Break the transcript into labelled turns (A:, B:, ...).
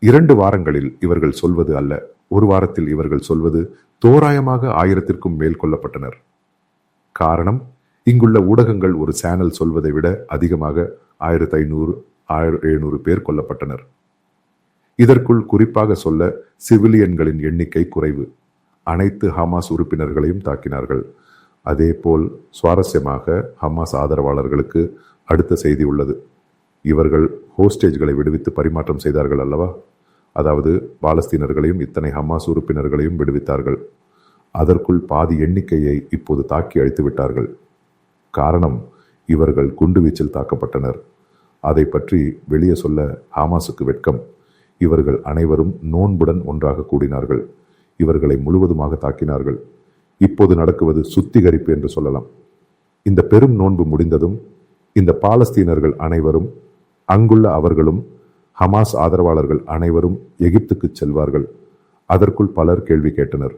A: 2 வாரங்களில் இவர்கள் சொல்வது அல்ல, ஒரு வாரத்தில் இவர்கள் சொல்வது தோராயமாக 1000க்கும் மேல் கொல்லப்பட்டனர். காரணம், இங்குள்ள ஊடகங்கள் ஒரு சேனல் சொல்வதை விட அதிகமாக 1500 1700 பேர் கொல்லப்பட்டனர். இதற்குள் குறிப்பாக சொல்ல சிவிலியன்களின் எண்ணிக்கை குறைவு. அனைத்து ஹமாஸ் உறுப்பினர்களையும் தாக்கினார்கள். அதேபோல் சுவாரஸ்யமாக ஹமாஸ் ஆதரவாளர்களுக்கு அடுத்த செய்தி உள்ளது. இவர்கள் ஹோஸ்டேஜ்களை விடுவித்து பரிமாற்றம் செய்தார்கள் அல்லவா? அதாவது பாலஸ்தீனர்களையும் இத்தனை ஹமாஸ் உறுப்பினர்களையும் விடுவித்தார்கள். அதற்குள் பாதி எண்ணிக்கையை இப்போது தாக்கி அழித்து விட்டார்கள். காரணம், இவர்கள் குண்டுவீச்சில் தாக்கப்பட்டனர். அதை பற்றி வெளியே சொல்ல ஹமாஸுக்கு வெட்கம். இவர்கள் அனைவரும் நோன்புடன் ஒன்றாக கூடினார்கள். இவர்களை முழுவதுமாக தாக்கினார்கள். இப்போது நடக்குவது சுத்திகரிப்பு என்று சொல்லலாம். இந்த பெரும் நோன்பு முடிந்ததும் இந்த பாலஸ்தீனர்கள் அனைவரும், அங்குள்ள அவர்களும், ஹமாஸ் ஆதரவாளர்கள் அனைவரும் எகிப்துக்கு செல்வார்கள். அதற்குள் பலர் கேள்வி கேட்டனர்.